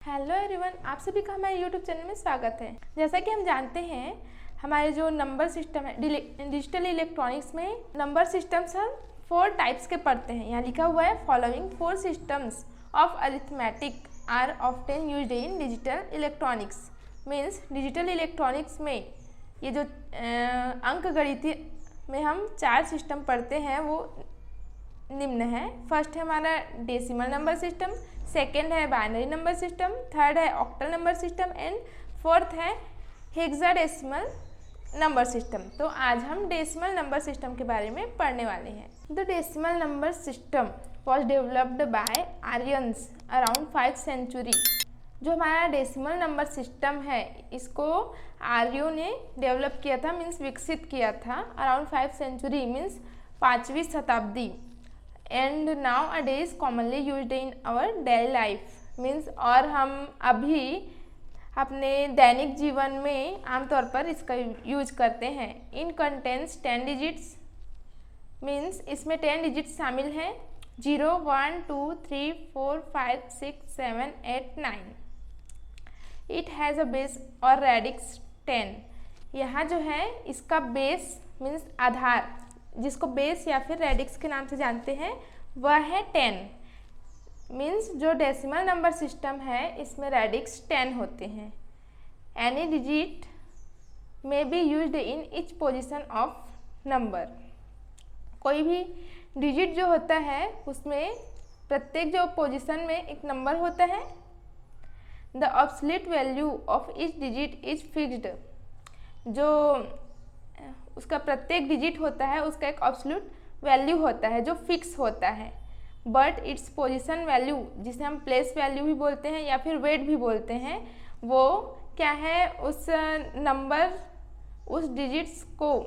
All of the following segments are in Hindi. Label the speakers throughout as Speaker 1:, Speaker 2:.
Speaker 1: हेलो एवरीवन, आप सभी का हमारे यूट्यूब चैनल में स्वागत है। जैसा कि हम जानते हैं, हमारे जो नंबर सिस्टम है डिजिटल इलेक्ट्रॉनिक्स में नंबर सिस्टम्स हम 4 टाइप्स के पढ़ते हैं। यहाँ लिखा हुआ है following 4 systems of arithmetic are often used in digital electronics. Means digital electronics में ये जो अंक गणित में हम 4 सिस्टम पढ़ते हैं वो निम्न है। फर्स्ट है हमारा डेसिमल नंबर सिस्टम, सेकेंड है बाइनरी नंबर सिस्टम, थर्ड है octal number system and fourth है हेक्साडेसिमल नंबर सिस्टम। तो आज हम डेसिमल नंबर सिस्टम के बारे में पढ़ने वाले हैं। The decimal number system was developed by Aryans around 5th century. जो हमारा डेसिमल नंबर सिस्टम है इसको आर्यों ने डेवलप किया था, मीन्स विकसित किया था अराउंड 5th सेंचुरी मीन्स 5वीं शताब्दी। And nowadays commonly used in our daily life means, और हम अभी अपने दैनिक जीवन में आमतौर पर इसका यूज करते हैं। इन कंटेंट्स 10 डिजिट्स मीन्स इसमें 10 डिजिट्स शामिल हैं, 0, 1, 2, 3, 4, 5, 6, 7, 8, 9। इट हैज़ अ बेस और रेडिक्स 10। यहाँ जो है इसका बेस मीन्स आधार, जिसको बेस या फिर रेडिक्स के नाम से जानते हैं, वह है 10। मीन्स जो डेसिमल नंबर सिस्टम है इसमें रेडिक्स 10 होते हैं। एनी डिजिट में be used in each position of number. कोई भी डिजिट जो होता है उसमें प्रत्येक जो पोजीशन में एक नंबर होता है। The absolute value of each digit is fixed. जो उसका प्रत्येक डिजिट होता है उसका एक एब्सोल्यूट वैल्यू होता है जो फिक्स होता है। बट इट्स पोजीशन वैल्यू, जिसे हम प्लेस वैल्यू भी बोलते हैं या फिर वेट भी बोलते हैं, वो क्या है, उस नंबर उस डिजिट्स को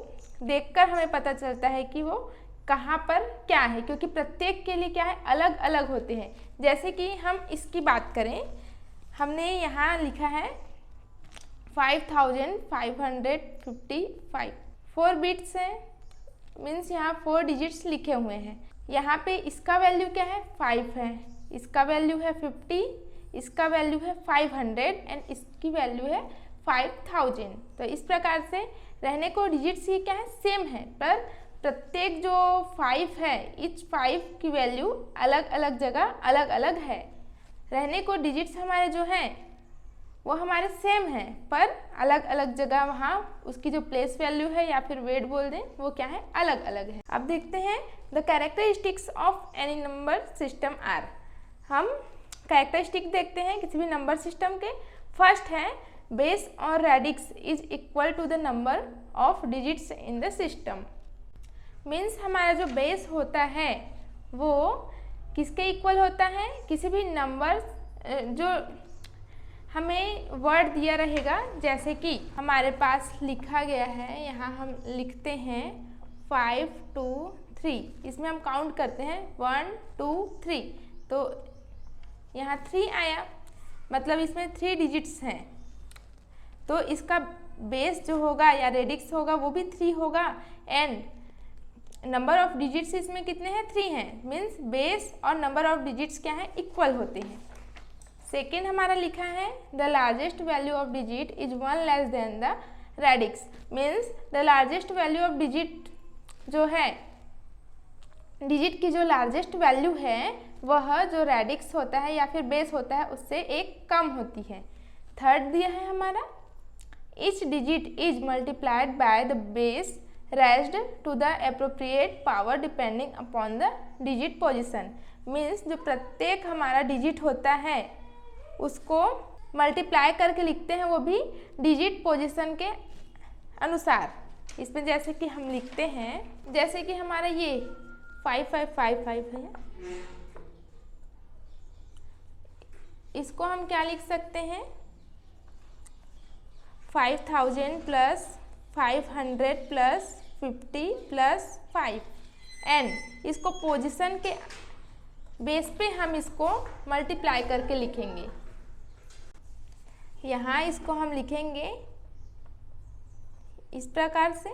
Speaker 1: देखकर हमें पता चलता है कि वो कहाँ पर क्या है, क्योंकि प्रत्येक के लिए क्या है, अलग अलग होते हैं। जैसे कि हम इसकी बात करें, हमने यहाँ लिखा है 5555, 4 बिट्स हैं मीन्स यहाँ 4 डिजिट्स लिखे हुए हैं। यहाँ पे इसका वैल्यू क्या है, 5 है, इसका वैल्यू है 50, इसका वैल्यू है 500 एंड इसकी वैल्यू है 5000। तो इस प्रकार से रहने को डिजिट्स ही क्या है, सेम है, पर प्रत्येक जो 5 है इच 5 की वैल्यू अलग अलग जगह अलग अलग है। रहने को डिजिट्स हमारे जो हैं वो हमारे सेम है, पर अलग अलग जगह वहाँ उसकी जो प्लेस वैल्यू है या फिर वेट बोल दें वो क्या है, अलग अलग है। अब देखते हैं the characteristics of any number system are. हम कैरेक्टरिस्टिक देखते हैं किसी भी नंबर सिस्टम के। फर्स्ट है बेस और radix is equal to the number of digits in the system. Means हमारा जो बेस होता है वो किसके इक्वल होता है, किसी भी नंबर जो हमें वर्ड दिया रहेगा, जैसे कि हमारे पास लिखा गया है, यहाँ हम लिखते हैं 5 2 3, इसमें हम काउंट करते हैं 1 2 3, तो यहाँ 3 आया, मतलब इसमें 3 डिजिट्स हैं, तो इसका बेस जो होगा या रेडिक्स होगा वो भी 3 होगा एंड नंबर ऑफ डिजिट्स इसमें कितने हैं, 3 हैं। मीन्स बेस और नंबर ऑफ डिजिट्स क्या है, इक्वल होते हैं। सेकेंड हमारा लिखा है the largest value of digit is 1 less than the radix. Means the largest value of digit जो है, डिजिट की जो लार्जेस्ट वैल्यू है वह जो रेडिक्स होता है या फिर बेस होता है उससे एक कम होती है। थर्ड दिया है हमारा each digit is multiplied by the base raised to the appropriate power depending upon the digit position. Means जो प्रत्येक हमारा डिजिट होता है उसको मल्टीप्लाई करके लिखते हैं, वो भी डिजिट पोजीशन के अनुसार। इसमें जैसे कि हम लिखते हैं, जैसे कि हमारा ये 5555 है, इसको हम क्या लिख सकते हैं, 5000 प्लस 500 प्लस 50 प्लस 5 एंड इसको पोजीशन के बेस पे हम इसको मल्टीप्लाई करके लिखेंगे। यहाँ इसको हम लिखेंगे इस प्रकार से।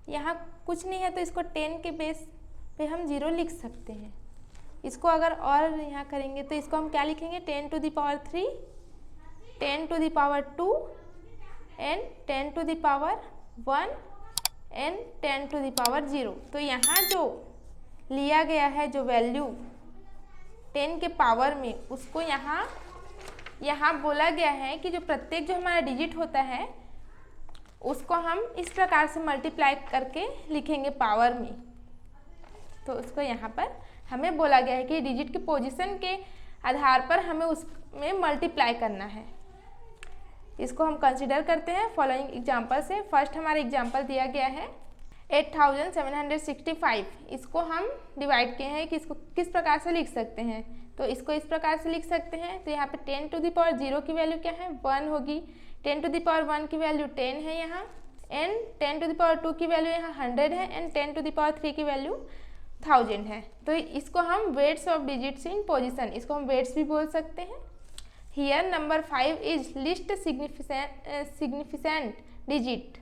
Speaker 1: यहाँ कुछ नहीं है तो इसको 10 के बेस पे हम 0 लिख सकते हैं। इसको अगर और यहाँ करेंगे तो इसको हम क्या लिखेंगे, 10 to the power 3, 10 to the power 2 and 10 to the power 1 and 10 to the power 0। तो यहाँ जो लिया गया है जो वैल्यू 10 के पावर में, उसको यहाँ बोला गया है कि जो प्रत्येक जो हमारा डिजिट होता है उसको हम इस प्रकार से मल्टीप्लाई करके लिखेंगे पावर में। तो उसको यहाँ पर हमें बोला गया है कि डिजिट के पोजीशन के आधार पर हमें उसमें मल्टीप्लाई करना है। इसको हम कंसिडर करते हैं फॉलोइंग एग्जांपल से। फर्स्ट हमारा एग्जांपल दिया गया है 8765। इसको हम डिवाइड किए हैं कि इसको किस प्रकार से लिख सकते हैं। तो इसको इस प्रकार से लिख सकते हैं। तो यहाँ पे 10 to the power 0 की वैल्यू क्या है, 1 होगी। 10 to the power 1 की वैल्यू 10 है यहाँ, एंड 10 to the power 2 की वैल्यू यहाँ 100 है, एंड 10 to the power 3 की वैल्यू 1000 है। तो इसको हम weights of digits in position, इसको हम वेट्स भी बोल सकते हैं। Here number 5 is least significant digit.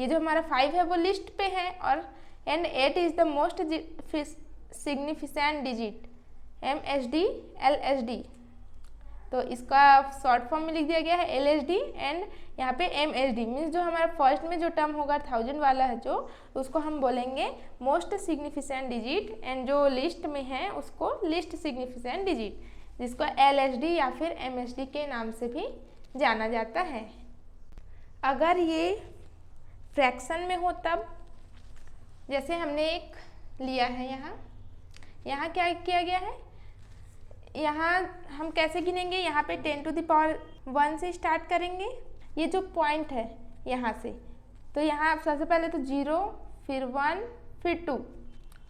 Speaker 1: ये जो हमारा 5 है वो लिस्ट पे है, और and 8 is the most significant digit, MSD LSD। तो इसका शॉर्ट फॉर्म में लिख दिया गया है LSD, एंड यहाँ पे MSD मीन्स जो हमारा फर्स्ट में जो टर्म होगा 1000 वाला है जो, उसको हम बोलेंगे मोस्ट सिग्निफिकेंट डिजिट, एंड जो लिस्ट में है उसको लिस्ट सिग्निफिकेंट डिजिट, जिसको LSD या फिर MSD के नाम से भी जाना जाता है। अगर ये फ्रैक्शन में हो तब, जैसे हमने एक लिया है यहाँ क्या किया गया है, यहाँ हम कैसे गिनेंगे, यहाँ पे 10 to the power 1 से स्टार्ट करेंगे। ये जो पॉइंट है यहाँ से, तो यहाँ सबसे पहले तो 0, फिर 1, फिर 2,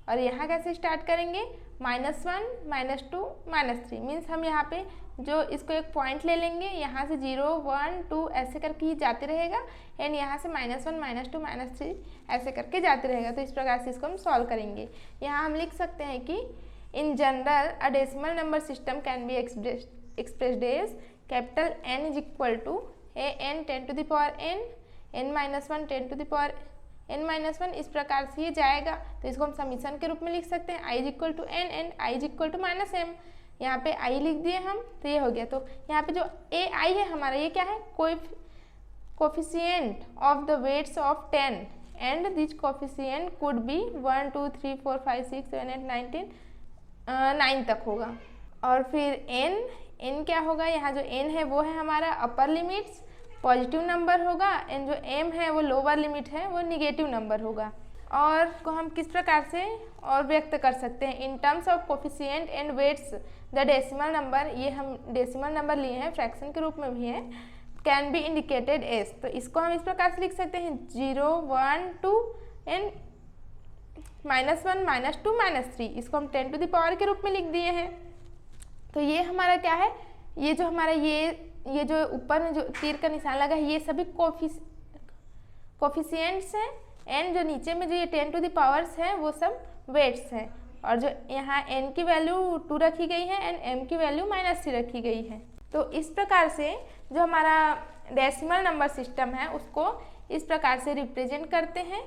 Speaker 1: और यहाँ कैसे स्टार्ट करेंगे, -1, -2, -3। मीन्स हम यहाँ पे जो इसको एक पॉइंट ले लेंगे, यहाँ से 0, 1, 2 ऐसे करके ही जाते रहेगा, एंड यहाँ से -1, -2, -3 ऐसे करके जाते रहेगा। तो इस प्रकार से इसको हम सॉल्व करेंगे। यहाँ हम लिख सकते हैं कि in general a decimal number system can be expressed as capital N is equal to an 10 to the power n, n-1 10 to the power n-1। इस प्रकार से ये जाएगा। तो इसको हम समीशन के रूप में लिख सकते हैं, i is equal to n and i is equal to -m। यहाँ पे i लिख दिए हम, तो ये हो गया। तो यहाँ पे जो ai है हमारा, ये क्या है, coefficient of the weights of 10, and this coefficient could be 1 2 3 4 5 6 7 8 9 9 तक होगा। और फिर n क्या होगा, यहाँ जो n है वो है हमारा अपर लिमिट्स, पॉजिटिव नंबर होगा, एंड जो m है वो लोअर लिमिट है, वो निगेटिव नंबर होगा। और को हम किस प्रकार से और व्यक्त कर सकते हैं, in terms of coefficient and weights the decimal number, ये हम डेसिमल नंबर लिए हैं, फ्रैक्शन के रूप में भी है, कैन बी इंडिकेटेड एज। तो इसको हम इस प्रकार से लिख सकते हैं 0 1 2 एंड -1 -2 -3। इसको हम 10 to the power के रूप में लिख दिए हैं। तो ये हमारा क्या है, ये जो हमारा ये जो ऊपर में जो तीर का निशान लगा है, ये सभी कोफिशिएंट्स हैं, एंड जो नीचे में जो ये 10 to the powers है वो सब वेट्स हैं। और जो यहाँ n की वैल्यू 2 रखी गई है, एंड m की वैल्यू -3 रखी गई है। तो इस प्रकार से जो हमारा डेसिमल नंबर सिस्टम है उसको इस प्रकार से रिप्रेजेंट करते हैं।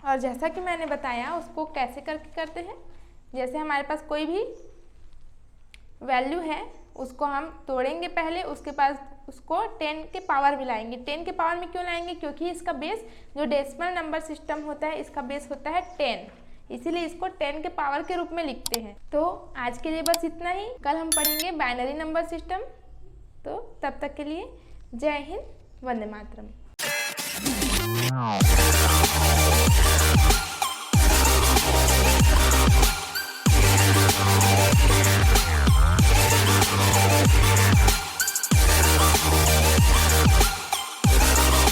Speaker 1: और जैसा कि मैंने बताया उसको कैसे करके करते हैं, जैसे हमारे पास कोई भी वैल्यू है उसको हम तोड़ेंगे पहले, उसके पास उसको 10 के पावर में लाएंगे। 10 के पावर में क्यों लाएंगे, क्योंकि इसका बेस जो डेसिमल नंबर सिस्टम होता है इसका बेस होता है 10, इसीलिए इसको 10 के पावर के रूप में लिखते हैं। तो आज के लिए बस इतना ही, कल हम पढ़ेंगे बाइनरी नंबर सिस्टम। तो तब तक के लिए जय हिंद, वंदे मातरम।